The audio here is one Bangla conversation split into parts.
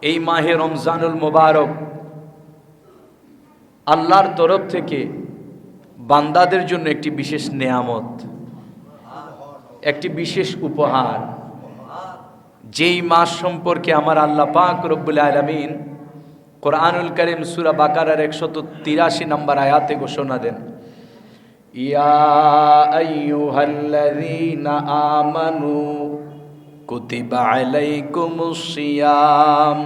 এই মাহে রমজানুল মুবারক আল্লাহর তরফ থেকে বান্দাদের জন্য একটি বিশেষ নেয়ামত, একটি বিশেষ উপহার। যেই মাস সম্পর্কে আমার আল্লাহ পাক রব্বুল আলামিন কোরআনুল কারীম সূরা বাকারার 183 নম্বর আয়াতে ঘোষণা দেন, ইয়া আইয়ুহাল্লাযীনা আমানু কুতিবা আলাইকুমুস সিয়াম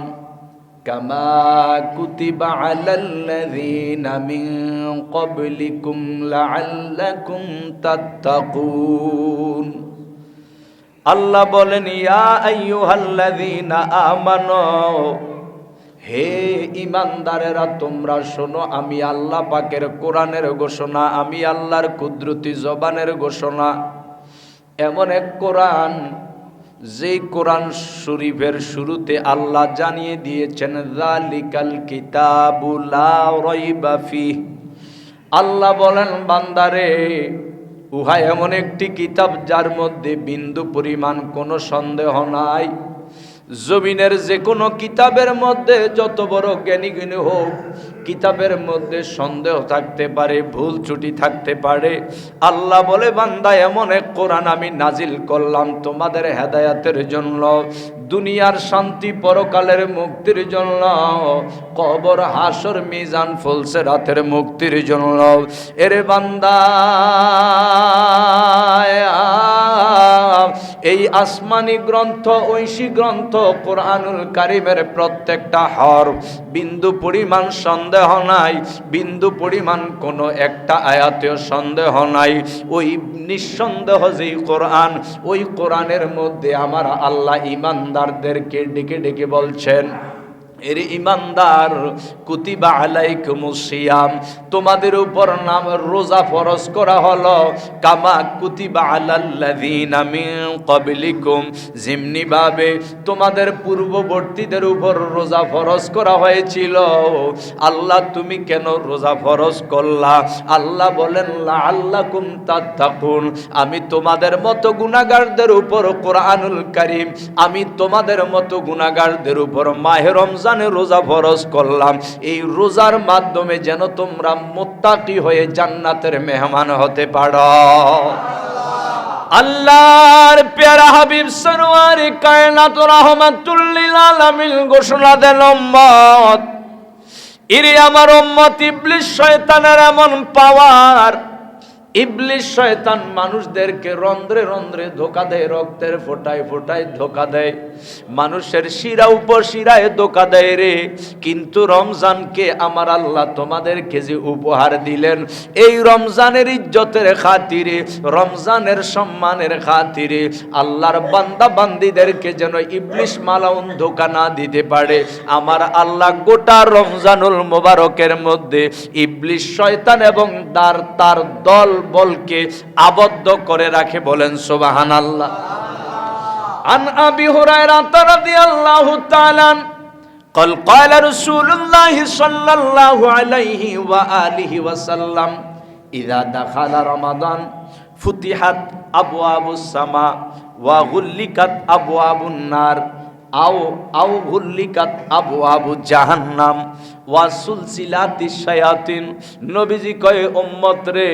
কামা কুতিবা আলাল্লাযীনা মিন ক্বাবলিকুম লাআল্লাকুম তাত্তাকুন। আল্লাহ বলেন, ইয়া আইয়ুহাল্লাযীনা আমানু, হে ঈমানদারেরা তোমরা শোনো, আমি আল্লাহ পাকের কোরআনের ঘোষণা, আমি আল্লাহর কুদরতি জবানের ঘোষণা। এমন এক কোরআন, যেই কোরআন শরীফের শুরুতে আল্লাহ জানিয়ে দিয়েছেন, যালিকাল কিতাবু লা রাইবা ফিহ। আল্লাহ বলেন, বান্দারে, উহা এমন একটি কিতাব যার মধ্যে বিন্দু পরিমাণ কোনো সন্দেহ নাই। জমিনের যে কোনো কিতাবের মধ্যে যত বড় জ্ঞানী জ্ঞানী হোক, কিতাবের মধ্যে সন্দেহ থাকতে পারে, ভুল ত্রুটি থাকতে পারে। আল্লাহ বলে, বান্দা, এমন এক কোরআন আমি নাজিল করলাম তোমাদের হেদায়াতের জন্য, দুনিয়ার শান্তি, পরকালের মুক্তির জন্য, কবর, হাসর, মিজান, ফুলসে রাতের মুক্তির জন্য। এরে বান্দা, এই আসমানি গ্রন্থ, ঐশী গ্রন্থ কোরআনুল কারীমের প্রত্যেকটা হরফ বিন্দু পরিমাণ সন্দেহ নাই, বিন্দু পরিমাণ কোনো একটা আয়াতেও সন্দেহ নাই। ওই নিঃসন্দেহ যেই কোরআন, ওই কোরআনের মধ্যে আমার আল্লাহ ঈমানদারদেরকে ডেকে ডেকে বলছেন, এর ঈমানদার, কুতিবা আলাইকুমুস সিয়াম, তোমাদের উপর নাম রোজা ফরজ করা হলো, কামা কুতিবা আলাল্লাযীনা মিন ক্বাবলিকুম, যেমনি ভাবে তোমাদের পূর্ববর্তীদের উপর রোজা ফরজ করা হয়েছিল। আল্লাহ, তুমি কেন রোজা ফরজ করলা? আল্লাহ বলেন, লাআল্লাকুম তাত্তাকুন, আমি তোমাদের মতো গুনাহগারদের উপর কোরআনুল কারীম, আমি তোমাদের মতো গুনাহগারদের উপর মাহে রমজান রোজা ফরজ করলাম, এই রোজার মাধ্যমে যেন তোমরা মুত্তাকি হয়ে জান্নাতের মেহমান হতে পারো। আল্লাহর প্যারা হাবিব সরওয়ারে কায়নাত রাহমাতুল লিল আলামিন ঘোষণা দেন, উম্মত, ইরে আমার উম্মত, ইবলিস শয়তানের এমন পাওয়ার, ইবলিস শয়তান মানুষদেরকে রন্ধ্রে রন্ধ্রে ধোঁকা দেয়, রক্তের ফোঁটায় ফোঁটায় ধোঁকা দেয়, মানুষের শিরা উপশিরায় ধোঁকা দেয় রে। কিন্তু রমজানকে আমার আল্লাহ তোমাদেরকে যে উপহার দিলেন, এই রমজানের ইজ্জতের খাতিরে, রমজানের সম্মানের খাতিরে আল্লাহর বান্দা বান্দীদেরকে যেন ইবলিস মালাউন ধোঁকা না দিতে পারে, আমার আল্লাহ গোটা রমজানুল মুবারকের মধ্যে ইবলিস শয়তান এবং তার দল বলকে আবদ্ধ করে রাখে। বলেন সুবহানাল্লাহ। আন আবি হুরায়রা রাদিয়াল্লাহু তাআলা قال قال رسول الله صلى الله عليه وآله وسلم إذا دخل رمضان فتحت أبواب السماء وغلقت أبواب النار أو غلقت أبواب جهنم ওয়াসুলসিলাতি শায়াতিন। নবীজি কয়, উম্মত রে,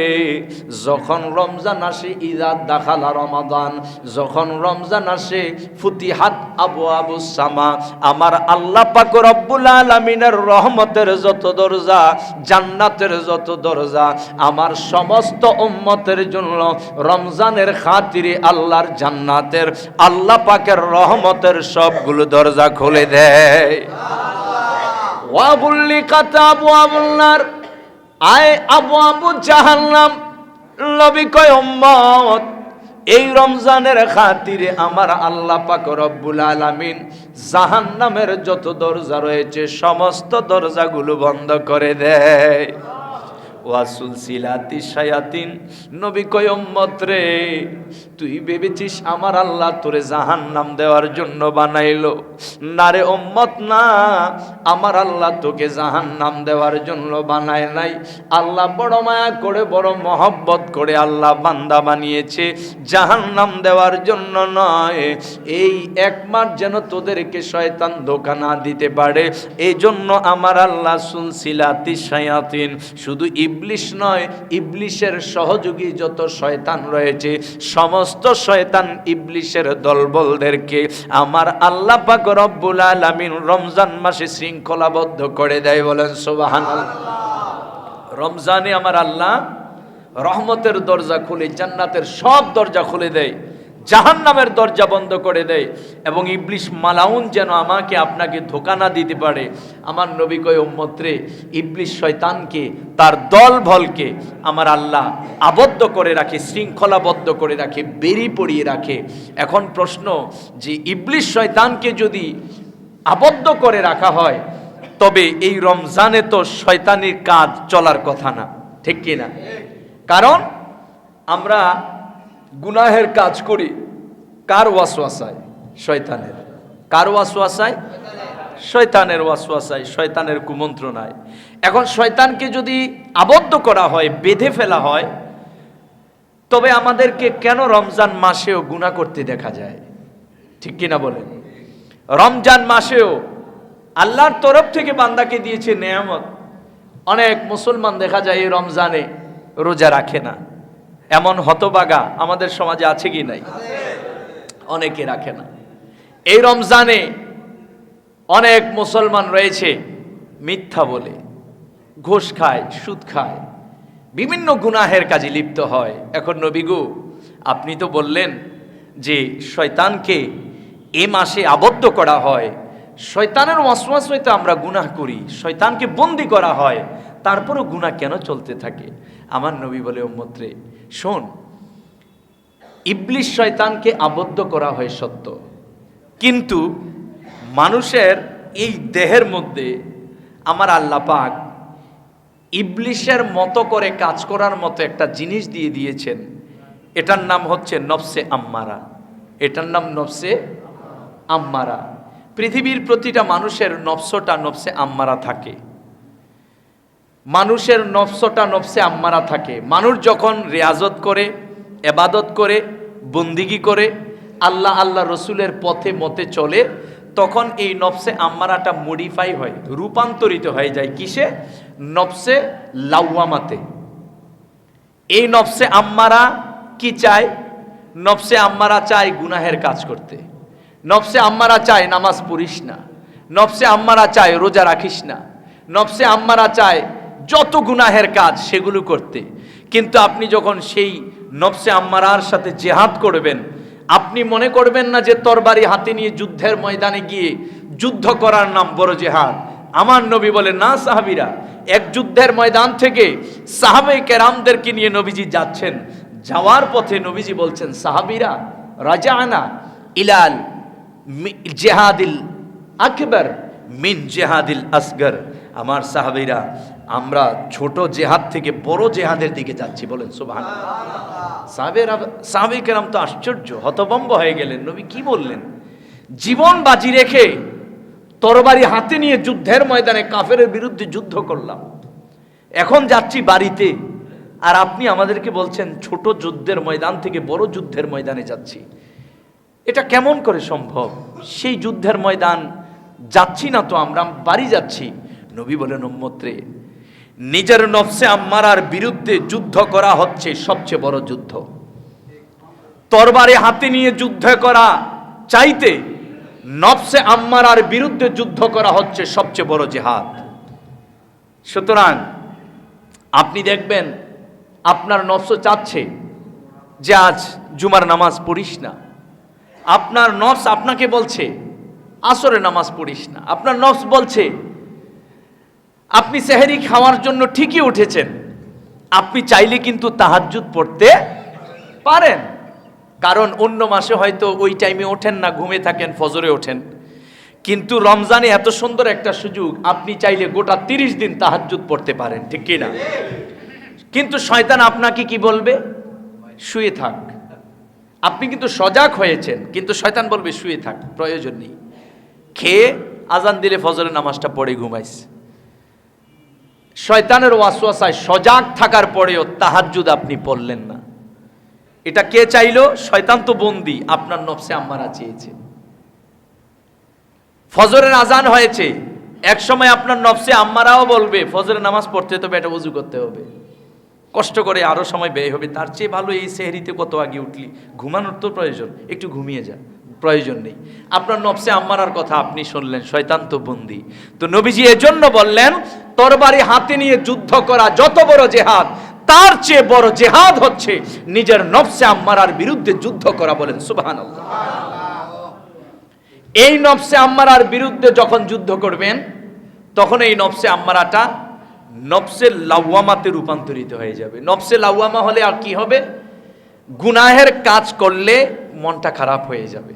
যখন রমজান আসে, ইযা দাখালা রমাদান, যখন রমজান আসে, ফুতিহাত আবওয়াবুস সামা, আমার আল্লাহ পাক রব্বুল আলামিনের রহমতের যত দরজা, জান্নাতের যত দরজা, আমার সমস্ত উম্মতের জন্য রমজানের খাতিরে আল্লাহর জান্নাতের, আল্লাহ পাকের রহমতের সবগুলো দরজা খুলে দেয়। ওয়াগুল্লিকাত আবওয়াবুন নার, আয় আবওয়াবু জাহান্নাম। নবী কয়, উম্মত, এই রমজানের খাতিরে আমার আল্লাহ পাক রব্বুল আলামিন জাহান্নামের যত দরজা রয়েছে সমস্ত দরজাগুলো বন্ধ করে দেয়। ওয়াসুলসিলাতি শায়াতিন। নবী কয় উম্মত রে, তুই ভেবেছিস আমার আল্লাহ তোরে জাহান্নাম দেওয়ার জন্য বানাইলো? না রে উম্মত না, আমার আল্লাহ তোকে জাহান্নাম দেওয়ার জন্য বানায় নাই। আল্লাহ বড় মায়া করে, বড় মহব্বত করে আল্লাহ বান্দা বানিয়েছে, জাহান্নাম দেওয়ার জন্য নয়। এই এক মাস যেন তোদেরকে শয়তান ধোঁকা না দিতে পারে, এই জন্য আমার আল্লাহ সুলসিলাতি শায়াতিন, শুধু ইবলিশ নয়, ইবলিশের সহযোগী যত শয়তান রয়েছে সমস্ত শয়তান ইবলিশের দলবলদেরকে আমার আল্লাহ পাক রব্বুল আলামিন রমজান মাসে শৃঙ্খলাবদ্ধ করে দেয়। বলেন সুবহানাল্লাহ। রমজানে আমার আল্লাহ রহমতের দরজা খুলে, জান্নাতের সব দরজা খুলে দেয়, জাহান্নামের দরজা বন্ধ করে দেয়, এবং ইবলিশ মালাউন যেন আমাকে আপনাকে ধোঁকা না দিতে পারে। আমার নবী কয় উম্মত রে, ইবলিশ শয়তানকে, তার দল ভলকে আমার আল্লাহ আবদ্ধ করে রাখে, শৃঙ্খলাবদ্ধ করে রাখে, বেরি পড়িয়ে রাখে। এখন প্রশ্ন যে ইবলিশ শয়তানকে যদি আবদ্ধ করে রাখা হয়, তবে এই রমজানে তো শয়তানির কাজ চলার কথা না, ঠিক কি না? কারণ আমরা গুনাহের কাজ করি কার ওয়াসওয়াসায়? শয়তানের। কার ওয়াসওয়াসায়? শয়তানের ওয়াসওয়াসায়, শয়তানের কুমন্ত্রণায়। এখন শয়তানকে যদি আবদ্ধ করা হয়, বেঁধে ফেলা হয়, তবে আমাদেরকে কেন রমজান মাসেও গুনাহ করতে দেখা যায়? ঠিক কিনা বলেন? রমজান মাসেও আল্লাহর তরফ থেকে বান্দাকে দিয়েছে নেয়ামত। অনেক মুসলমান দেখা যায় এই রমজানে রোজা রাখে না, এমন হতবাগা আমাদের সমাজে আছে কি নাই? অনেকে রাখে না। এই রমজানে অনেক মুসলমান রয়েছে মিথ্যা বলে, ঘুষ খায়, সুদ খায়, বিভিন্ন গুনাহের কাজে লিপ্ত হয়। এখন নবী গো, আপনি তো বললেন যে শয়তানকে এ মাসে আবদ্ধ করা হয়, শয়তানের ওয়াসওয়াস হইতে আমরা গুনাহ করি, শয়তানকে বন্দি করা হয়, তারপরও গুনাহ কেন চলতে থাকে? আমার নবী বলে উম্মত রে, শোন, ইবলিশ শয়তানকে আবদ্ধ করা হয় সত্য, কিন্তু মানুষের এই দেহের মধ্যে আমার আল্লাহ পাক ইবলিশের মতো করে কাজ করার মতো একটা জিনিস দিয়ে দিয়েছেন। এটার নাম হচ্ছে নফসে আম্মারা। এটার নাম নফসে আম্মারা। পৃথিবীর প্রতিটা মানুষের নফসটা নফসে আম্মারা থাকে। মানুষের নফসটা নফসে আম্মারা থাকে। মানুষ যখন রিয়াজত করে, এবাদত করে, বন্দিগি করে, আল্লাহ আল্লাহ রসুলের পথে মতে চলে, তখন এই নফসে আম্মারাটা মডিফাই হয়, রূপান্তরিত হয়ে যায় কিসে? নফসে লাওয়ামাতে। এই নফসে আম্মারা কি চায়? নফসে আম্মারা চায় গুনাহের কাজ করতে, নফসে আম্মারা চায় নামাজ পড়িস না, নফসে আম্মারা চায় রোজা রাখিস না, নফসে আম্মারা চায় যত গুনাহের কাজ সেগুলো করতে। কিন্তু আপনি যখন সেই নফসে আম্মারার সাথে জেহাদ করবেন, আপনি মনে করবেন না যে তরবারি হাতে নিয়ে যুদ্ধের ময়দানে গিয়ে যুদ্ধ করার নাম বড় জেহাদ। আমার নবী বলে না সাহাবীরা, এক যুদ্ধের ময়দান থেকে সাহাবায়ে কেরামদেরকে নিয়ে নবীজি যাচ্ছেন, যাওয়ার পথে নবীজি বলছেন সাহাবীরা রাজানা ইলাল জেহাদিল আকবার মিন জেহাদিল আসগর। আমার সাহাবীরা, আমরা ছোট জেহাদ থেকে বড় জেহাদের দিকে যাচ্ছি। বলেন সুবহানাল্লাহ। সাহাবায়ে কেরাম তো আশ্চর্য, হতভম্ব হয়ে গেলেন। নবী কি বললেন? জীবন বাজি রেখে তরবারি হাতে নিয়ে যুদ্ধের ময়দানে কাফেরের বিরুদ্ধে যুদ্ধ করলাম, এখন যাচ্ছি বাড়িতে, আর আপনি আমাদেরকে বলছেন ছোট যুদ্ধের ময়দান থেকে বড় যুদ্ধের ময়দানে যাচ্ছি। এটা কেমন করে সম্ভব? সেই যুদ্ধের ময়দান যাচ্ছি না তো, আমরা বাড়ি যাচ্ছি। নবী বলেন উম্মত রে, নিজের নফসে আম্মারার বিরুদ্ধে যুদ্ধ করা হচ্ছে সবচেয়ে বড় যুদ্ধ। তরবারি হাতে নিয়ে যুদ্ধ করা চাইতে নফসে আম্মারার বিরুদ্ধে যুদ্ধ করা হচ্ছে সবচেয়ে বড় জিহাদ। সুতরাং আপনি দেখবেন আপনার নফস চাচ্ছে যে আজ জুমার নামাজ পড়িস না, আপনার নফস আপনাকে বলছে আসরে নামাজ পড়িস না, আপনার নফস বলছে আপনি সেহরি খাওয়ার জন্য ঠিকই উঠেছেন, আপনি চাইলে কিন্তু তাহাজ্জুদ পড়তে পারেন। কারণ অন্য মাসে হয়তো ওই টাইমে ওঠেন না, ঘুমে থাকেন, ফজরে ওঠেন, কিন্তু রমজানে এত সুন্দর একটা সুযোগ, আপনি চাইলে গোটা 30 দিন তাহাজ্জুদ পড়তে পারেন, ঠিক কি না? কিন্তু শয়তান আপনাকে কি বলবে? শুয়ে থাক। আপনি কিন্তু সজাগ হয়েছেন, কিন্তু শয়তান বলবে শুয়ে থাক, প্রয়োজন নেই। খেয়ে আজান দিলে ফজরের নামাজটা পড়ে ঘুমাইছে। শয়তানের ওয়াসওয়াসায় সজাগ থাকার পরেও তাহাজ্জুদ আপনি পড়লেন না। এটা কে চাইলো? শয়তান তো বন্দী, আপনার নফসে আম্মারা চেয়েছে। ফজরের আজান হয়েছে, এক সময় আপনার নফসে আম্মারাও বলবে ফজরের নামাজ পড়তে তো বেটা ওযু করতে হবে, কষ্ট করে আরো সময় ব্যয় হবে, তার চেয়ে ভালো এই সেহরিতে কত আগে উঠলি, ঘুমানোর তো প্রয়োজন, একটু ঘুমিয়ে যা, প্রয়োজন নেই। আপনার নফসে আম্মারার কথা আপনি শুনলেন, শয়তান তো বন্দী। তো নবীজি এজন্য বললেন, তরবারি হাতে নিয়ে যুদ্ধ করা যত বড় জেহাদ, তার চেয়ে বড় জেহাদ হচ্ছে নিজের নফসে আম্মারার বিরুদ্ধে যুদ্ধ করা। বলেন সুবহানাল্লাহ। এই নফসে আম্মারার বিরুদ্ধে যখন যুদ্ধ করবেন, তখন এই নফসে আম্মারাটা নফসে লাওয়ামাতে রূপান্তরিত হয়ে যাবে। নফসে লাওয়ামা হলে আর কি হবে? গুনাহের কাজ করলে মনটা খারাপ হয়ে যাবে,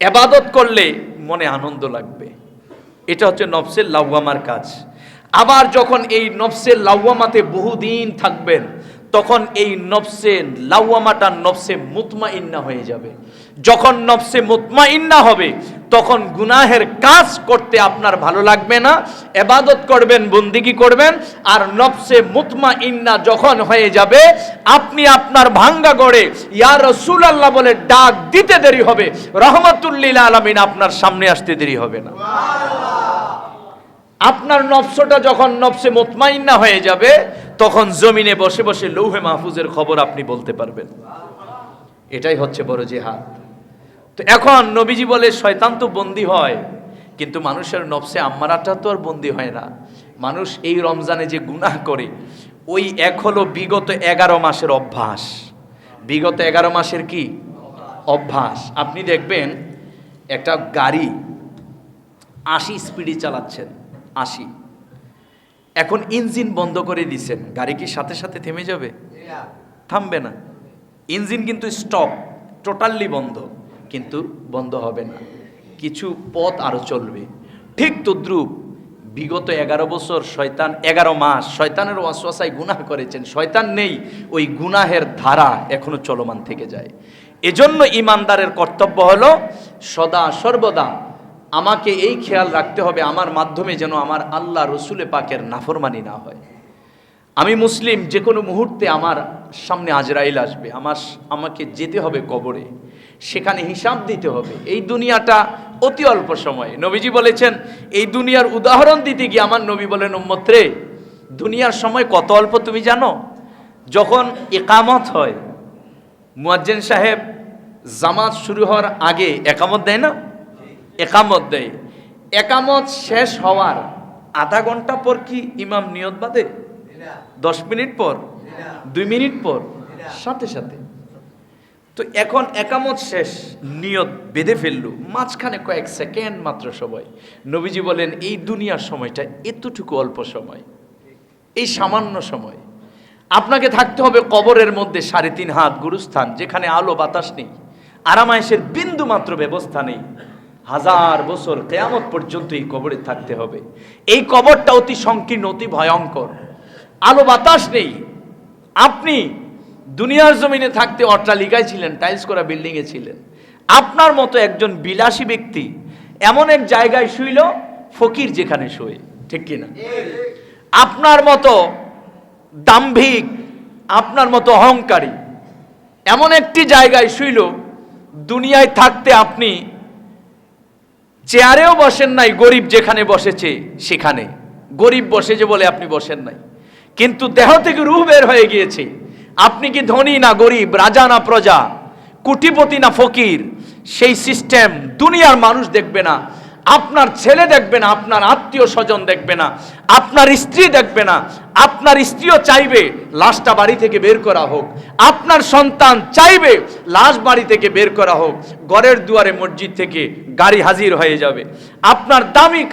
ইবাদত করলে মনে আনন্দ লাগবে। এটা হচ্ছে নফসে লাওয়ামার কাজ। আবার যখন এই নফসে লাওয়ামাতে বহুদিন থাকবেন, তখন এই নফসে লাওয়ামাটা নফসে মুতমাইন্না হয়ে যাবে। যখন নফসে মুতমাইন্না হবে, তখন গুনাহের কাজ করতে আপনার ভালো লাগবে না, ইবাদত করবেন, বন্দেগী করবেন। আর নফসে মুতমাইন্না যখন হয়ে যাবে, আপনি আপনার ভাঙ্গা গড়ে ইয়া রাসূলুল্লাহ বলে ডাক দিতে দেরি হবে, রহমাতুল লিল আলামিন আপনার সামনে আসতে দেরি হবে না। আপনার নফসটা যখন নফসে মুতমাইন্না হয়ে যাবে, তখন জমিনে বসে বসে লৌহে মাহফুজের খবর আপনি বলতে পারবেন। এটাই হচ্ছে বড় জিহাদ। তো এখন নবীজি বলে শয়তান তো বন্দী হয়, কিন্তু মানুষের নফসে আম্মারাটা তো আর বন্দী হয় না। মানুষ এই রমজানে যে গুনাহ করে, ওই এক হলো বিগত 11 মাসের অভ্যাস। বিগত 11 মাসের কি অভ্যাস? আপনি দেখবেন একটা গাড়ি 80 স্পিডে চালাচ্ছেন, 80, এখন ইঞ্জিন বন্ধ করে দিছেন, গাড়ি কি সাথে সাথে থেমে যাবে? থামবে না। ইঞ্জিন কিন্তু স্টপ, টোটালি বন্ধ, কিন্তু বন্ধ হবে না, কিছু পথ আরো চলবে। ঠিক তদ্রূপ বিগত 11 বছর শয়তান, 11 মাস শয়তানের ওয়াসওয়াসায় গুনাহ করেছেন, শয়তান নেই, ওই গুনাহের ধারা এখনো চলমান থেকে যায়। এজন্য ইমানদারের কর্তব্য হলো সদা সর্বদা আমাকে এই খেয়াল রাখতে হবে, আমার মাধ্যমে যেন আমার আল্লাহ রসুলে পাকের নাফরমানি না হয়। আমি মুসলিম, যে কোনো মুহূর্তে আমার সামনে আজরাইল আসবে, আমাকে যেতে হবে কবরে, সেখানে হিসাব দিতে হবে। এই দুনিয়াটা অতি অল্প সময়। নবীজি বলেছেন, এই দুনিয়ার উদাহরণ দিতে গিয়ে আমার নবী বলেন, উম্মত রে, দুনিয়ার সময় কত অল্প তুমি জানো? যখন ইকামত হয়, মুয়াজ্জিন সাহেব জামাত শুরু হওয়ার আগে একামত দেয় না? একামত দেয়। একামত শেষ হওয়ার আধা ঘন্টা পর কি ইমাম নিয়ত বাঁধে? 10 মিনিট পর, 2 মিনিট পর, সাথে সাথে। তো এখন একামত শেষ, নিয়ত বেঁধে ফেললো, মাঝখানে কয়েক সেকেন্ড মাত্র সময়। নবীজি বলেন, এই দুনিয়ার সময়টা এতটুকু অল্প সময়, এই সামান্য সময়। আপনাকে থাকতে হবে কবরের মধ্যে 3.5 হাত গুরুস্থান, যেখানে আলো বাতাস নেই, আরামায়েশের বিন্দু মাত্র ব্যবস্থা নেই। 1000 বছর কিয়ামত পর্যন্ত এই কবরে থাকতে হবে। এই কবরটা অতি সংকীর্ণ, অতি ভয়ঙ্কর, আলো বাতাস নেই। আপনি দুনিয়ার জমিনে থাকতে অট্টালিকায় ছিলেন, টাইলস করা বিল্ডিং এ ছিলেন। আপনার মতো একজন বিলাসী ব্যক্তি এমন এক জায়গায় শুইল, ফকির যেখানে শোয়, ঠিক কিনা? আপনার মতো দাম্ভিক, আপনার মতো অহংকারী এমন একটি জায়গায় শুইল, দুনিয়ায় থাকতে আপনি চেয়ারেও বসেন নাই, গরিব যেখানে বসেছে সেখানে। গরিব বসেছে বলে আপনি বসেন নাই, কিন্তু দেহ থেকে রূহ বের হয়ে গিয়েছে। আপনি কি ধনী না গরিব, রাজা না প্রজা, কোটিপতি না ফকির, সেই সিস্টেম দুনিয়ার মানুষ দেখবে না। আপনার ছেলে দেখবে না, আপনার আত্মীয় স্বজন দেখবে না, আপনার স্ত্রী দেখবে না। আপনার স্ত্রীও চাইবে লাশটা বাড়ি থেকে বের করা হোক, আপনার সন্তান চাইবে লাশ বাড়ি থেকে বের করা হোক। ঘরের দুয়ারে মসজিদ থেকে গাড়ি হাজির হয়ে যাবে। আপনার দামি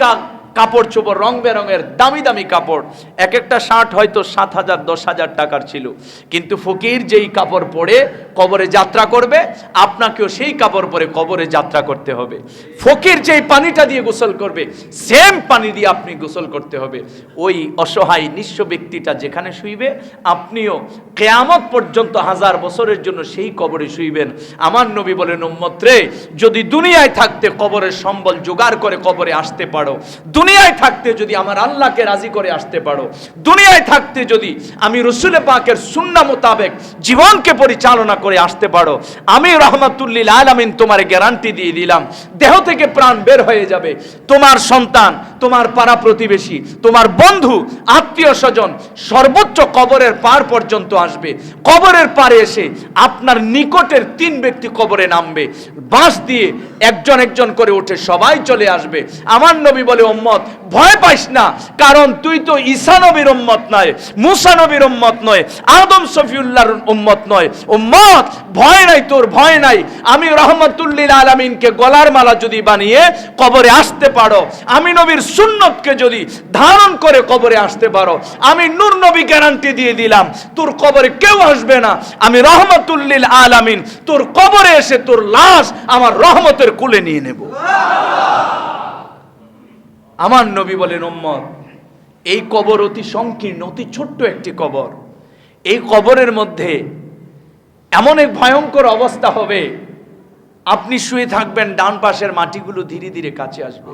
কাপড় চোপড় রং বেরঙের দামি দামি কাপড়, এক একটা শার্ট হয়তো 7,000 10,000 টাকার ছিল। কিন্তু ফকির যেই কাপড় পরে কবরে যাত্রা করবে, আপনাকেও সেই কাপড় পরে কবরে যাত্রা করতে হবে। ফকির যেই পানিটা দিয়ে গোসল করবে, সেম পানি দিয়ে আপনি গোসল করতে হবে। ওই অসহায় নিঃস্ব ব্যক্তিটা যেখানে শুইবে, আপনিও কিয়ামত পর্যন্ত 1000 বছরের জন্য সেই কবরে শুইবেন। আমার নবী বলেন, উম্মত রে, যদি দুনিয়ায় থাকতে কবরের সম্বল জোগাড় করে কবরে আসতে পারো, দুনিয়ায় থাকতে যদি আমার আল্লাহকে রাজি করে আসতে পারো, দুনিয়ায় থাকতে যদি আমি রসুল পাকের সুন্নাহ মোতাবেক জীবনকে পরিচালনা করে আসতে পারো, আমি রাহমাতুল লিল আলামিন তোমার গ্যারান্টি দিয়ে দিলাম, দেহ থেকে প্রাণ বের হয়ে যাবে, তোমার সন্তান, তোমার পাড়া প্রতিবেশী, তোমার বন্ধু, আত্মীয় স্বজন সর্বোচ্চ কবরের পার পর্যন্ত আসবে। কবরের পারে এসে আপনার নিকটের 3 ব্যক্তি কবরে নামবে, বাঁশ দিয়ে একজন একজন করে উঠে সবাই চলে আসবে। আমার নবী বলে, উম্মত ভয় পাইস না, কারণ তুই তো ঈসা নবীর উম্মত নয়, মুসা নবীর উম্মত নয়, আদম শফিউল্লাহর উম্মত নয়। উম্মত ভয় নাই, তোর ভয় নাই। আমি রাহমাতুল লিল আলামিনকে গলার মালা যদি বানিয়ে কবরে আসতে পারো, আমি নবীর সুন্নতকে যদি ধারণ করে কবরে আসতে পারো, আমি নূর নবী গ্যারান্টি দিয়ে দিলাম, তোর কবরে কেউ আসবে না। আমি রাহমাতুল লিল আলামিন তোর কবরে এসে তোর লাশ আমার রহমতের কুলে নিয়ে নেব। আমার নবী বলেন, উম্মত এই কবর অতি সংকীর্ণ, অতি ছোট্ট একটি কবর। এই কবরের মধ্যে এমন এক ভয়ঙ্কর অবস্থা হবে, আপনি শুয়ে থাকবেন, ডান পাশের মাটিগুলো ধীরে ধীরে কাছে আসবে,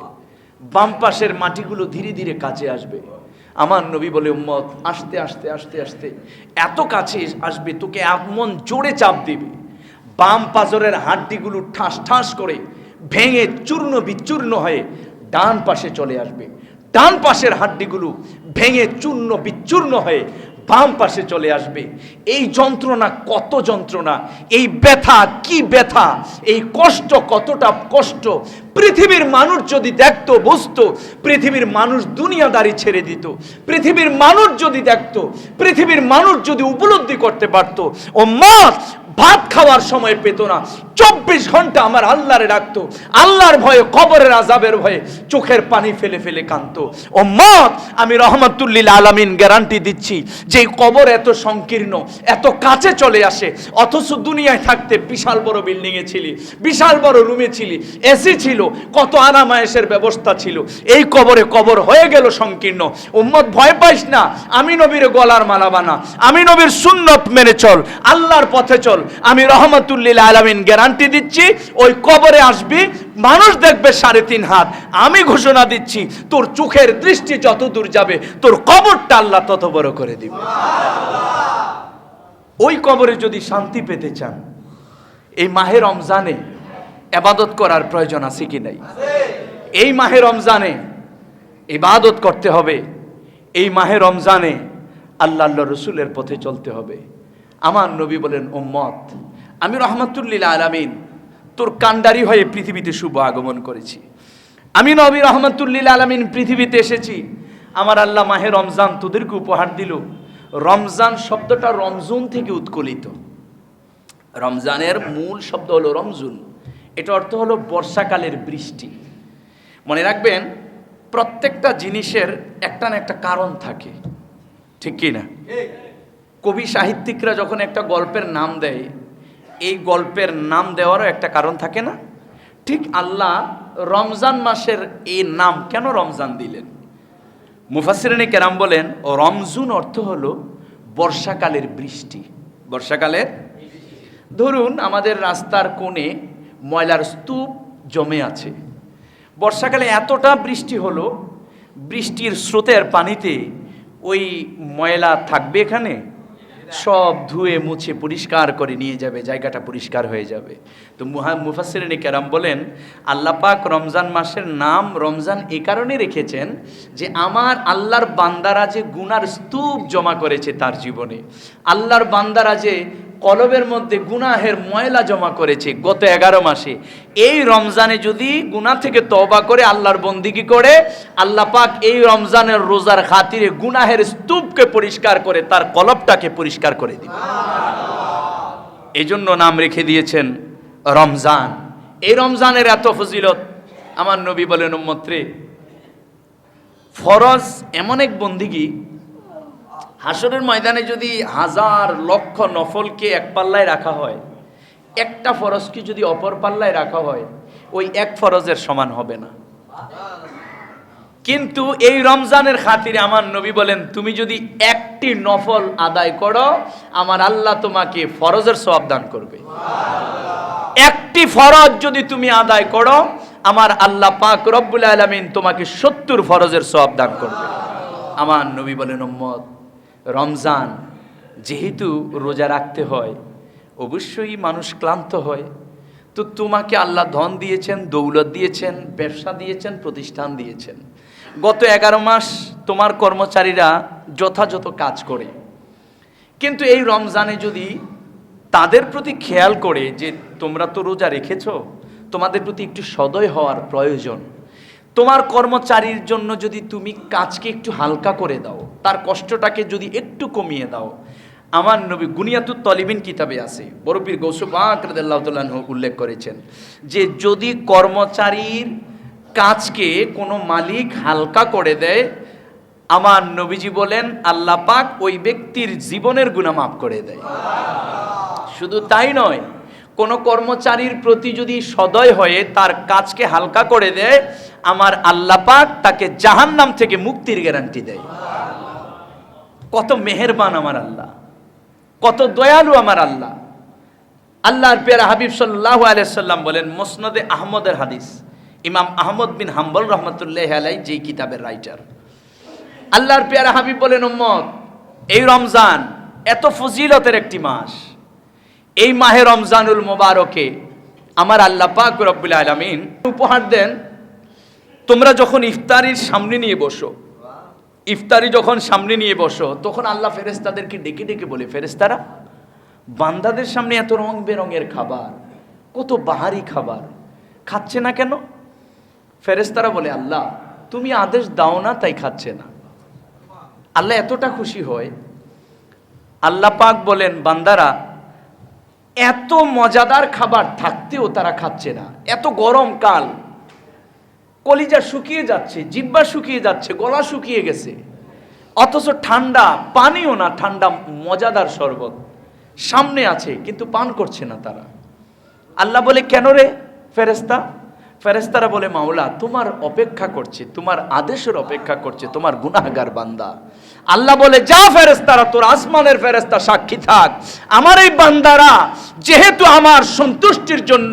বাম পাশের মাটিগুলো ধীরে ধীরে কাছে আসবে। আমার নবী বলে, উম্মত আস্তে আস্তে আস্তে আস্তে এত কাছে আসবে, তোকে এমন জোরে চাপ দিবে, বাম পাজরের হাড্ডিগুলো ঠাস ঠাস করে ভেঙে চূর্ণ বিচূর্ণ হয়ে ডান পাশে চলে আসবে, ডান পাশের হাড্ডিগুলো ভেঙে চূর্ণ বিচূর্ণ হয়ে বাম পাশে চলে আসবে। এই যন্ত্রণা কত যন্ত্রণা, এই ব্যথা কি ব্যথা, এই কষ্ট কতটা কষ্ট। পৃথিবীর মানুষ যদি দেখতো, বুঝতো, পৃথিবীর মানুষ দুনিয়াদারি ছেড়ে দিত, পৃথিবীর মানুষ যদি দেখতো, পৃথিবীর মানুষ যদি উপলব্ধি করতে পারতো, ও মত ভাত খাওয়ার সময় পেত না, 24 ঘন্টা আমার আল্লাহরে ডাকতো, আল্লাহর ভয়ে, কবরের আযাবের ভয়ে চোখের পানি ফেলে ফেলে কাঁদতো। ও মত আমি রাহমাতুল লিল আলামিন গ্যারান্টি দিচ্ছি যে কবর এত সংকীর্ণ, এত কাছে চলে আসে, অথচ দুনিয়ায় থাকতে বিশাল বড় বিল্ডিং এ ছিলি, বিশাল বড় রুমে ছিলি, এসি ছিল, কত আরামায়েশের ব্যবস্থা ছিল, এই কবরে কবর হয়ে গেল সংকীর্ণ। উম্মত ভয় পাইস না, আমি নবীর গলার মালা বানা, আমি নবীর সুন্নত মেনে চল, আল্লাহর পথে চল। আমি রাহমাতুল লিল আলামিন গ্যারান্টি দিচ্ছি, ওই কবরে আসবি, মানুষ দেখবে 3.5 হাত। আমি ঘোষণা দিচ্ছি, তোর চোখের দৃষ্টি যত দূর যাবে, তোর কবরটা আল্লাহ তত বড় করে দিবে। ওই কবরে যদি শান্তি পেতে চান, এই মাহে রমজানে ইবাদত করার প্রয়োজন আছে কি নাই? এই মাহে রমজানে ইবাদত করতে হবে, এই মাহে রমজানে আল্লাহ রসুলের পথে চলতে হবে। আমার নবী বলেন, উম্মত আমি রাহমাতুল লিল আলামিন তোর কান্ডারি হয়ে পৃথিবীতে শুভ আগমন করেছি। আমি নবী রাহমাতুল লিল আলামিন পৃথিবীতে এসেছি, আমার আল্লাহ মাহে রমজান তোদেরকে উপহার দিল। রমজান শব্দটা রমজুন থেকে উৎকলিত। রমজানের মূল শব্দ হলো রমজুন, এটা অর্থ হলো বর্ষাকালের বৃষ্টি। মনে রাখবেন, প্রত্যেকটা জিনিসের একটা না একটা কারণ থাকে, ঠিক কি না? কবি সাহিত্যিকরা যখন একটা গল্পের নাম দেয়, এই গল্পের নাম দেওয়ারও একটা কারণ থাকে না? ঠিক আল্লাহ রমজান মাসের এই নাম কেন রমজান দিলেন? মুফাসসিরিনে কেরাম বলেন, রমজুন অর্থ হলো বর্ষাকালের বৃষ্টি। বর্ষাকালের, ধরুন আমাদের রাস্তার কোণে ময়লার স্তূপ জমে আছে, বর্ষাকালে এতটা বৃষ্টি হলো, বৃষ্টির স্রোতের পানিতে ওই ময়লা থাকবে, এখানে সব ধুয়ে মুছে পরিষ্কার করে নিয়ে যাবে, জায়গাটা পরিষ্কার হয়ে যাবে। তো মুফাসসিরিনে কেরাম বলেন, আল্লাহ পাক রমজান মাসের নাম রমজান এই কারণে রেখেছেন যে আমার আল্লাহর বান্দারা যে গুনার স্তূপ জমা করেছে তার জীবনে, আল্লাহর বান্দারা যে কলবের মধ্যে গুনাহের ময়লা জমা করেছে গত 11 মাসে, এই রমজানে যদি গুনাহ থেকে তওবা করে আল্লাহর বন্দিগি করে, আল্লাহ পাক এই রমজানের রোজার খাতিরে গুনাহের স্তূপকে পরিষ্কার করে তার কলবটাকে পরিষ্কার করে দিবে। এই জন্য নাম রেখে দিয়েছেন রমজান। এই রমজানের এত ফজিলত, আমার নবী বলেন, উম্মত রে ফরজ এমন এক বন্দিগি, হাসরের ময়দানে যদি হাজার লক্ষ নফলকে এক পাল্লায় রাখা হয়, একটা ফরজকে যদি অপর পাল্লায় রাখা হয়, ওই এক ফরজের সমান হবে না। কিন্তু এই রমজানের খাতিরে আমার নবী বলেন, তুমি যদি একটি নফল আদায় করো, আমার আল্লাহ তোমাকে ফরজের সওয়াব দান করবে। একটি ফরজ যদি তুমি আদায় করো, আমার আল্লাহ পাক রব্বুল আলামিন তোমাকে 70 ফরজের সওয়াব দান করবে। আমার নবী বলেন, উম্মত, রমজান যেহেতু রোজা রাখতে হয়, অবশ্যই মানুষ ক্লান্ত হয়। তো তোমাকে আল্লাহ ধন দিয়েছেন, দৌলত দিয়েছেন, ব্যবসা দিয়েছেন, প্রতিষ্ঠান দিয়েছেন। গত 11 মাস তোমার কর্মচারীরা যথাযথ কাজ করে, কিন্তু এই রমজানে যদি তাদের প্রতি খেয়াল করে যে তোমরা তো রোজা রেখেছ, তোমাদের প্রতি একটু সদয় হওয়ার প্রয়োজন। তোমার কর্মচারীর জন্য যদি তুমি কাজকে একটু হালকা করে দাও, তার কষ্টটাকে যদি একটু কমিয়ে দাও, আমার নবী গুনিয়াতুত তলিবিন কিতাবে আছে, বড় পীর গৌস পাক রাদিয়াল্লাহু তাআলা আনহু উল্লেখ করেছেন যে যদি কর্মচারীর কাজকে কোনো মালিক হালকা করে দেয়, আমার নবীজি বলেন আল্লাহ পাক ওই ব্যক্তির জীবনের গুনাহ মাফ করে দেয়। শুধু তাই নয়, কোনো কর্মচারীর প্রতি যদি সদয় হয়ে তার কাজকে হালকা করে দেয়, আমার আল্লাহ পাক তাকে জাহান্নাম থেকে মুক্তির গ্যারান্টি দেয়। কত মেহেরবান আমার আল্লাহ, কত দয়ালু আমার আল্লাহ। আল্লাহর প্যারা হাবিব সাল্লাল্লাহু আলাইহি সাল্লাম বলেন, মুসনাদে আহমদের হাদিস, ইমাম আহমদ বিন হাম্বল রহমতুল্লাহ আলাইহি যেই কিতাবের রাইটার, আল্লাহর প্যারা হাবিব বলেন, উম্মত, এই রমজান এত ফজিলতের একটি মাস। এই মাহে রমজানুল মুবারকে আমার আল্লাহ পাক রব্বুল আলামিন উপহার দেন, তোমরা যখন ইফতারির সামনে নিয়ে বসো, ইফতারি যখন সামনে নিয়ে বসো, তখন আল্লাহ ফেরেশতাদেরকে ডেকে ডেকে বলে, ফেরেশতারা, বান্দাদের সামনে এত রং বেরঙের খাবার, কত বাহারি খাবার, খাচ্ছে না কেন? ফেরেশতারা বলে, আল্লাহ তুমি আদেশ দাও না তাই খাচ্ছে না। আল্লাহ এতটা খুশি হয়, আল্লাহ পাক বলেন, বান্দারা, এত মজাদার খাবার থাকতেও তারা খাচ্ছে না। এত গরম কাল, কলিজা শুকিয়ে যাচ্ছে, জিহ্বা শুকিয়ে যাচ্ছে, গলা শুকিয়ে গেছে, অথচ ঠান্ডা পানিও না, ঠান্ডা মজাদার শরবত সামনে আছে, কিন্তু পান করছে না তারা। আল্লাহ বলে, কেন রে ফেরেশতা? ফেরেশতারা বলে, মাওলা তোমার অপেক্ষা করছে, তোমার আদেশের অপেক্ষা করছে তোমার গুনাহগার বান্দা। আল্লাহ বলে, যা ফেরেশতারা, তোর আসমানের ফেরেশতা সাক্ষী থাক, আমার এই বান্দারা যেহেতু আমার সন্তুষ্টির জন্য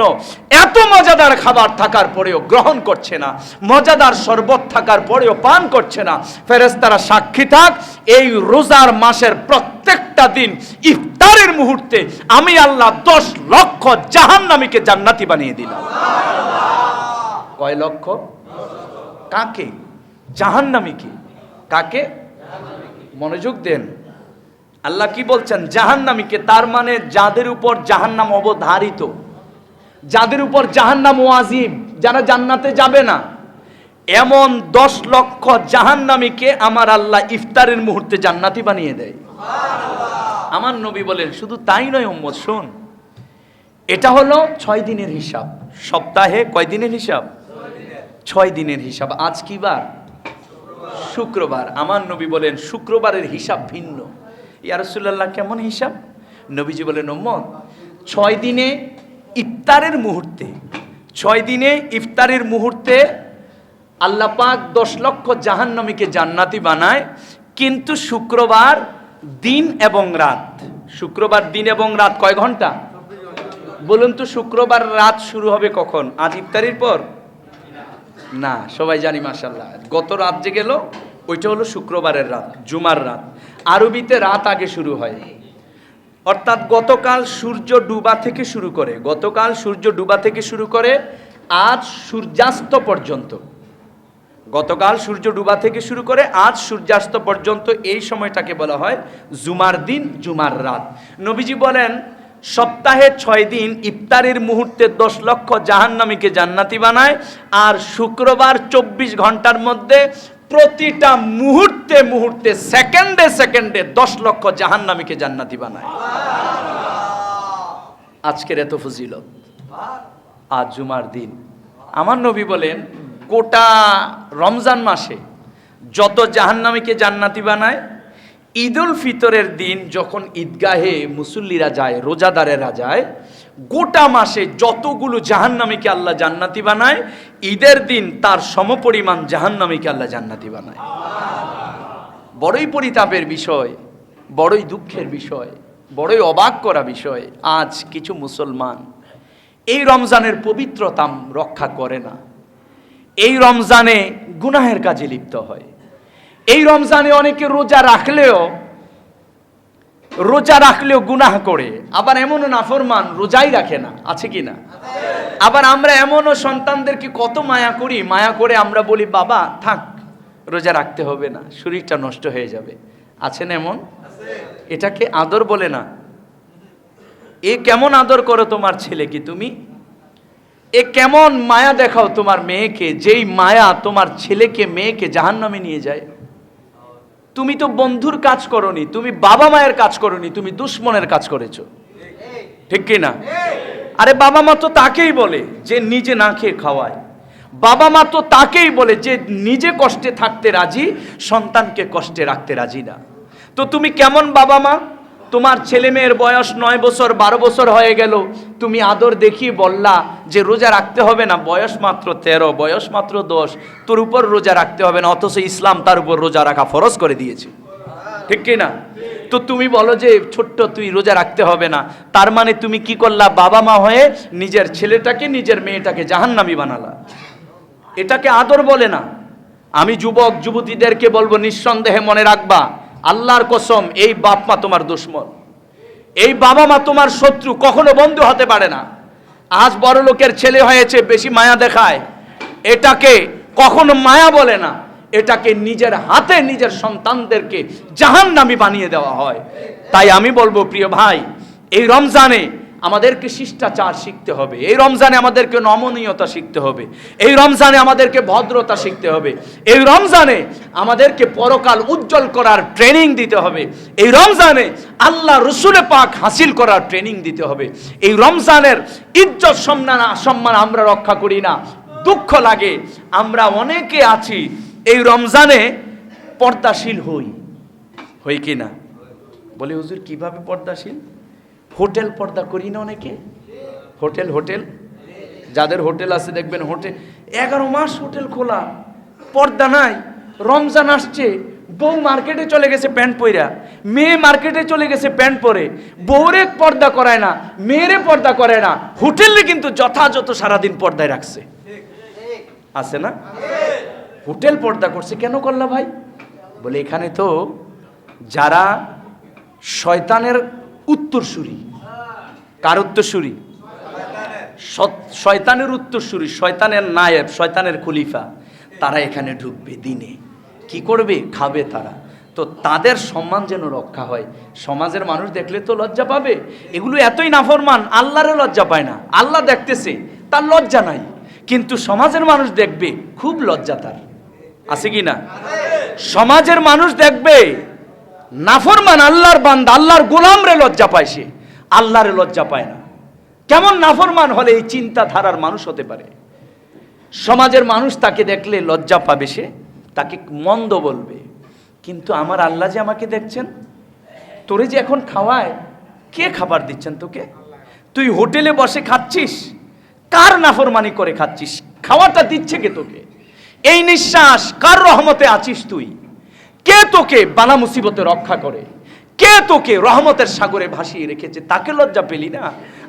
এত মজাদার খাবার থাকার পরেও গ্রহণ করছে না, মজাদার শরবত থাকার পরেও পান করছে না, ফেরেশতারা সাক্ষী থাক, এই রোজার মাসের প্রত্যেকটা দিন ইফতারের মুহূর্তে আমি আল্লাহ 10 লক্ষ জাহান্নামীকে জান্নাতি বানিয়ে দিলাম। কয় লক্ষ? কাকে? জাহান্নামীকে। কাকে? মনোযোগ দেন, আল্লাহ কি বলছেন? জাহান্নামীকে। তার মানে যাদের উপর জাহান্নাম অবধারিত, যাদের উপর জাহান্নাম ওয়াজিব, যারা জান্নাতে যাবে না, এমন 10 লক্ষ জাহান্নামীকে আমার আল্লাহ ইফতারের মুহূর্তে জান্নাতি বানিয়ে দেয়। আমার নবী বলেন, শুধু তাই নয় উম্মত, শোন, এটা হলো 6 দিনের হিসাব। সপ্তাহে কয় দিনের হিসাব? 6 দিনের হিসাব। আজ কি বার? শুক্রবার। আমার নবী বলেন, শুক্রবারের হিসাব ভিন্ন। ইয়া রাসূলুল্লাহ, কেমন হিসাব? নবীজি বলেন, উম্মত, 6 দিনে ইফতারের মুহূর্তে, 6 দিনে ইফতারের মুহূর্তে আল্লাহ পাক 10 লক্ষ জাহান্নামীকে জান্নাতি বানায়, কিন্তু শুক্রবার দিন এবং রাত, শুক্রবার দিন এবং রাত কয় ঘন্টা? বলুন তো, শুক্রবার রাত শুরু হবে কখন? আজ ইফতারির পর না, সবাই জানি মাশাআল্লাহ। গত রাত যে গেল ওইটা হলো শুক্রবারের রাত, জুমার রাত। আরবিতে রাত আগে শুরু হয়, অর্থাৎ গতকাল সূর্য ডুবা থেকে শুরু করে, গতকাল সূর্য ডুবা থেকে শুরু করে আজ সূর্যাস্ত পর্যন্ত, গতকাল সূর্য ডুবা থেকে শুরু করে আজ সূর্যাস্ত পর্যন্ত, এই সময়টাকে বলা হয় জুমার দিন, জুমার রাত। নবীজি বলেন, সপ্তাহে 6 দিন ইফতারের মুহূর্তে 10 লক্ষ জাহান্নামীকে জান্নাতি বানায়, আর শুক্রবার 24 ঘন্টার মধ্যে প্রতিটা মুহূর্তে মুহূর্তে, সেকেন্ডে সেকেন্ডে 10 লক্ষ জাহান্নামীকে জান্নাতি বানায়। আজকের এত ফজিলত, আজ জুমার দিন। আমার নবী বলেন, গোটা রমজান মাসে যত জাহান্নামীকে জান্নাতি বানায়, ঈদুল ফিতরের দিন যখন ঈদগাহে মুসল্লিরা যায়, রোজাদারেরা যায়, গোটা মাসে যতগুলো জাহান্নামীকে আল্লাহ জান্নাতি বানায়, ঈদের দিন তার সমপরিমাণ জাহান্নামীকে আল্লাহ জান্নাতি বানায়। বড়ই পরিতাপের বিষয়, বড়ই দুঃখের বিষয়, বড়ই অবাক করা বিষয়, আজ কিছু মুসলমান এই রমজানের পবিত্রতা রক্ষা করে না। এই রমজানে গুনাহের কাজে লিপ্ত হয়। এই রমজানে অনেকে রোজা রাখলেও গুনাহ করে। আবার এমনও নাফরমান রোজাই রাখে না, আছে কি না? আবার আমরা এমনও সন্তানদেরকে কত মায়া করি, মায়া করে আমরা বলি বাবা থাক, রোজা রাখতে হবে না, শরীরটা নষ্ট হয়ে যাবে। আছেন এমন? এটাকে আদর বলে না। এ কেমন আদর করো তোমার ছেলেকে তুমি? এ কেমন মায়া দেখাও তোমার মেয়েকে, যেই মায়া তোমার ছেলেকে মেয়েকে জাহান্নামে নিয়ে যায়। তুমি তো বন্ধুর কাজ করনি, তুমি বাবা মায়ের কাজ করনি, তুমি দুশ্মনের কাজ করেছো, ঠিক কি না? আরে বাবা মা তো তাকেই বলে যে নিজে না খেয়ে খাওয়ায়। বাবা মা তো তাকেই বলে যে নিজে কষ্টে থাকতে রাজি, সন্তানকে কষ্টে রাখতে রাজি না। তো তুমি কেমন বাবা মা? তোমার ছেলে মেয়ের বয়স 9 বছর 12 বছর হয়ে গেল, তুমি আদর দেখিয়ে বললা যে রোজা রাখতে হবে না, বয়স মাত্র 13, বয়স মাত্র 10, তোর উপর রোজা রাখতে হবে না, অথচ ইসলাম তার উপর রোজা রাখা ফরজ করে দিয়েছে, ঠিক কি না? তো তুমি বলো যে ছোট্ট তুই রোজা রাখতে হবে না, তার মানে তুমি কি করলা? বাবা মা হয়ে নিজের ছেলেটাকে নিজের মেয়েটাকে জাহান্নামী বানালা। এটাকে আদর বলে না। আমি যুবক যুবতীদেরকে বলবো, নিঃসন্দেহে মনে রাখবা, আল্লাহর কসম, এই বাপ মা তোমার দুশ্মন, এই বাবা মা তোমার শত্রু, কখনো বন্ধু হতে পারে না। আজ বড় লোকের ছেলে হয়েছে, বেশি মায়া দেখায়, এটাকে কখনো মায়া বলে না। এটাকে নিজের হাতে নিজের সন্তানদেরকে জাহান্নামী বানিয়ে দেওয়া হয়। তাই আমি বলবো প্রিয় ভাই, এই রমজানে আমাদেরকে শিষ্টাচার শিখতে হবে, এই রমজানে আমাদেরকে নমনীয়তা শিখতে হবে, এই রমজানে আমাদেরকে ভদ্রতা শিখতে হবে, এই রমজানে আমাদেরকে পরকাল উজ্জ্বল করার ট্রেনিং দিতে হবে, এই রমজানে আল্লাহ রসুলে পাক হাসিল করার ট্রেনিং দিতে হবে। এই রমজানের ইজ্জত সম্মান আমরা রক্ষা করি না। দুঃখ লাগে, আমরা অনেকে আছি এই রমজানে পর্দাশীল হই কি না? বলে হুজুর কিভাবে পর্দাশীল? হোটেল পর্দা করি না অনেকে। হোটেল যাদের হোটেল আছে দেখবেন, হোটেল 11 মাস হোটেল খোলা, পর্দা নাই। রমজান আসছে, বউ মার্কেটে চলে গেছে প্যান্ট পইরা, মেয়ে মার্কেটে চলে গেছে প্যান্ট পরে, বউরে পর্দা করায় না, মেয়েরে পর্দা করে না, হোটেলে কিন্তু যথাযথ সারাদিন পর্দায় রাখছে, আছে না? হোটেল পর্দা করছে, কেন করলা ভাই? বলে এখানে তো যারা শয়তানের উত্তরসূরি। কার উত্তরসূরি? শয়তানের উত্তরসূরি, শয়তানের নায়েব, শয়তানের খলিফা, তারা এখানে ঢুকবে, দিনে কি করবে? খাবে তারা। তো তাদের সম্মান যেন রক্ষা হয়। সমাজের মানুষ দেখলে তো লজ্জা পাবে। এগুলো এতই নাফরমান, আল্লাহরও লজ্জা পায় না। আল্লাহ দেখতেছে, তার লজ্জা নাই, কিন্তু সমাজের মানুষ দেখবে খুব লজ্জা তার, আছে কি না? সমাজের মানুষ দেখবে নাফরমান আল্লাহর বান্দা, আল্লাহর গোলামরে লজ্জা পায়, সে আল্লাহরে লজ্জা পায় না। কেমন নাফরমান হলে এই চিন্তাধারার মানুষ হতে পারে? সমাজের মানুষ তাকে দেখলে লজ্জা পাবে, সে তাকে মন্দ বলবে। কিন্তু আমার আল্লাহ যে আমাকে দেখছেন, তোরে যে এখন খাওয়ায়, কে খাবার দিচ্ছেন তোকে? তুই হোটেলে বসে খাচ্ছিস, কার নাফরমানি করে খাচ্ছিস? খাওয়াটা দিচ্ছে কে তোকে? এই নিঃশ্বাস কার রহমতে আছিস তুই? কে তোকে বালা মুসিবতে রক্ষা করে? কে তোকে রহমতের সাগরে ভাসিয়ে রেখেছে? তাকে লজ্জা পেলি না,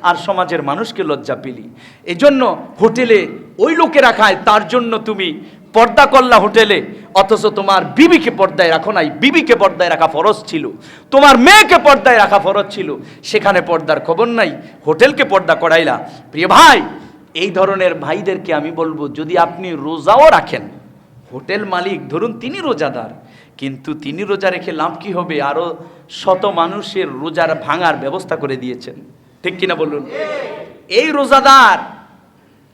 আর সমাজের মানুষকে লজ্জা পেলি। এই জন্য হোটেলে ওই লোকেরা খায়, তার জন্য তুমি পর্দা করলা হোটেলে, অথচ তোমার বিবিকে পর্দায় রাখো নাই। বিবিকে পর্দায় রাখা ফরজ ছিল, তোমার মেয়েকে পর্দায় রাখা ফরজ ছিল, সেখানে পর্দার খবর নাই, হোটেলকে পর্দা করাইলা। প্রিয় ভাই, এই ধরনের ভাইদেরকে আমি বলবো, যদি আপনি রোজাও রাখেন, হোটেল মালিক ধরুন তিনি রোজাদার, কিন্তু তিনি রোজা রেখে লাভ কি হবে? আরো শত মানুষের রোজার ভাঙার ব্যবস্থা করে দিয়েছেন, ঠিক কিনা বলুন? এই রোজাদার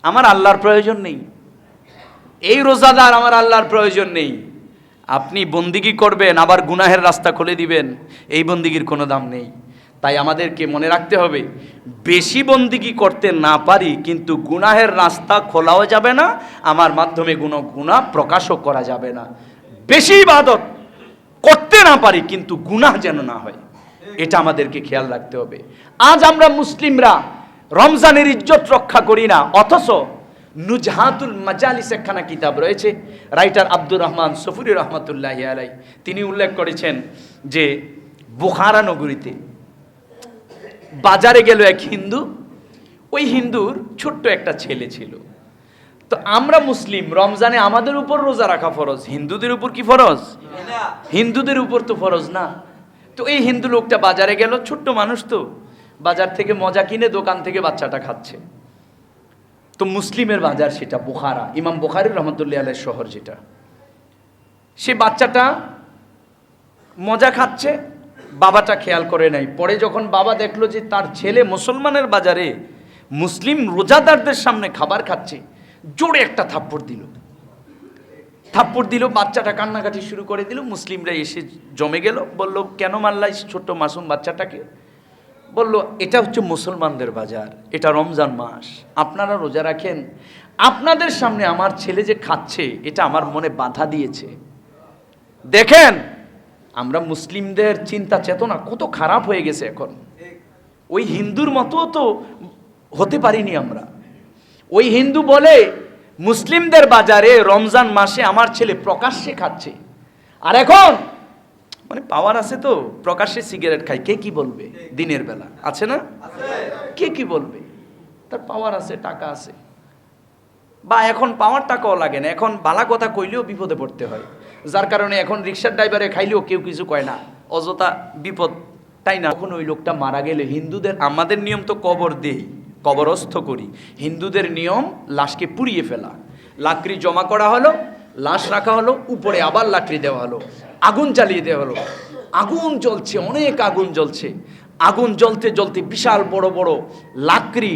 আমার আল্লাহর প্রয়োজন নেই, এই রোজাদার আমার আল্লাহর প্রয়োজন নেই। আপনি বন্দিগি করবেন, আবার গুনাহের রাস্তা খুলে দিবেন, এই বন্দিগির কোনো দাম নেই। তাই আমাদেরকে মনে রাখতে হবে, বেশি বন্দিগি করতে না পারি, কিন্তু গুনাহের রাস্তা খোলাও যাবে না, আমার মাধ্যমে গুনাহ প্রকাশও করা যাবে না। বেশি ইবাদত করতে না পারি, কিন্তু গুনাহ যেন না হয়, এটা আমাদেরকে খেয়াল রাখতে হবে। আজ আমরা মুসলিমরা রমজানের ইজ্জত রক্ষা করি না, অথচ নুজহাতুল মাজালিস একখানা কিতাব রয়েছে, রাইটার আব্দুর রহমান সফুরি রহমতুল্লাহি আলাই, তিনি উল্লেখ করেছেন যে বুখারা নগরীতে বাজারে গেল এক হিন্দু, ওই হিন্দুর ছোট্ট একটা ছেলে ছিল। তো আমরা মুসলিম, রমজানে আমাদের উপর রোজা রাখা ফরজ, হিন্দুদের উপর কি ফরজ? হিন্দুদের উপর তো ফরজ না। তো এই হিন্দু লোকটা বাজারে গেল, ছোট্ট মানুষ তো, বাজার থেকে মজা কিনে দোকান থেকে বাচ্চাটা খাচ্ছে। তো মুসলিমের বাজার সেটা, বুখারা, ইমাম বুখারী রহমতুল্লাহ আলাইহির শহর যেটা। সে বাচ্চাটা মজা খাচ্ছে, বাবাটা খেয়াল করে নাই। পরে যখন বাবা দেখলো যে তার ছেলে মুসলমানের বাজারে মুসলিম রোজাদারদের সামনে খাবার খাচ্ছে, জোরে একটা থাপ্পড় দিল। বাচ্চাটা কান্নাকাটি শুরু করে দিল। মুসলিমরা এসে জমে গেল, বলল কেন মারলা ছোট্ট মাসুম বাচ্চাটাকে? বলল এটা হচ্ছে মুসলমানদের বাজার, এটা রমজান মাস, আপনারা রোজা রাখেন, আপনাদের সামনে আমার ছেলে যে খাচ্ছে এটা আমার মনে বাধা দিয়েছে। দেখেন আমরা মুসলিমদের চিন্তা চেতনা কত খারাপ হয়ে গেছে এখন। ওই হিন্দুর মতো তো হতে পারিনি আমরা। ওই হিন্দু বলে মুসলিমদের বাজারে রমজান মাসে আমার ছেলে প্রকাশ্যে খাচ্ছে, আর এখন মানে পাওয়ার আছে তো প্রকাশ্যে সিগারেট খায়, কে কি বলবে? দিনের বেলা আছে না, কে কি বলবে? তার পাওয়ার আছে, টাকা আছে, বা এখন পাওয়ার টাকাও লাগে না, এখন বালা কথা কইলেও বিপদে পড়তে হয়, যার কারণে এখন রিক্সার ড্রাইভারে খাইলেও কেউ কিছু কয় না, অযথা বিপদ, তাই না? এখন ওই লোকটা মারা গেলে হিন্দুদের, আমাদের নিয়ম তো কবর দেই, কবরস্থ করি, হিন্দুদের নিয়ম লাশকে পুড়িয়ে ফেলা, লাকড়ি জমা করা হলো, লাশ রাখা হলো, উপরে আবার লাকড়ি দেওয়া হলো, আগুন জ্বালিয়ে দেওয়া হলো। আগুন জ্বলছে, অনেক আগুন জ্বলছে, আগুন জ্বলতে জ্বলতে বিশাল বড় বড় লাকড়ি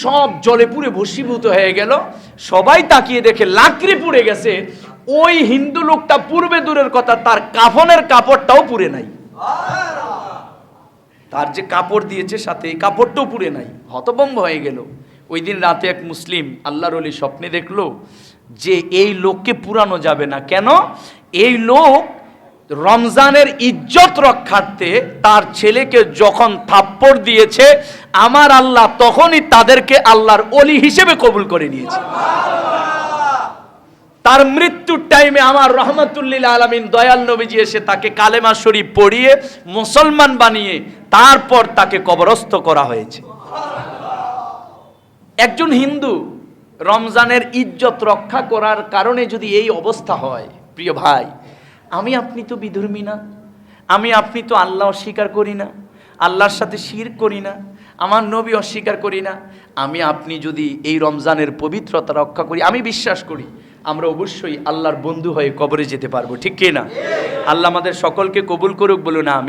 সব জলে পুড়ে ভস্মীভূত হয়ে গেল। সবাই তাকিয়ে দেখে লাকড়ি পুড়ে গেছে, ওই হিন্দু লোকটা পূর্বে দূরের কথা, তার কাফনের কাপড়টাও পুড়ে নাই, তার যে কাপড় দিয়েছে সাথে এই কাপড়টাও পুড়ে নাই, হতভম্ব হয়ে গেল। ওই দিন রাতে এক মুসলিম আল্লাহর ওলি স্বপ্নে দেখলো যে এই লোককে পুরানো যাবে না। কেন? এই লোক রমজানের ইজ্জত রক্ষার্থে তার ছেলেকে যখন থাপ্পড় দিয়েছে, আমার আল্লাহ তখনই তাদেরকে আল্লাহর ওলি হিসেবে কবুল করে নিয়েছে। তার মৃত্যুর টাইমে আমার রহমাতুল্লিল আলামিন দয়াল নবীজি এসে তাকে কালেমা শরীফ পড়িয়ে মুসলমান বানিয়ে তারপর তাকে কবরস্থ করা হয়েছে। একজন হিন্দু রমজানের ইজ্জত রক্ষা করার কারণে যদি এই অবস্থা হয়, প্রিয় ভাই, আমি আপনি তো বিধর্মী না, আমি আপনি তো আল্লাহ অস্বীকার করি না, আল্লাহর সাথে শিরক করি না, আমার নবী অস্বীকার করি না, আমি আপনি যদি এই রমজানের পবিত্রতা রক্ষা করি, আমি বিশ্বাস করি আমরা অবশ্যই আল্লাহর বন্ধু হয়ে কবরে যেতে পারবো, ঠিক কি না? আল্লাহ আমাদের সকলকে কবুল করুক, বলুন আমিন।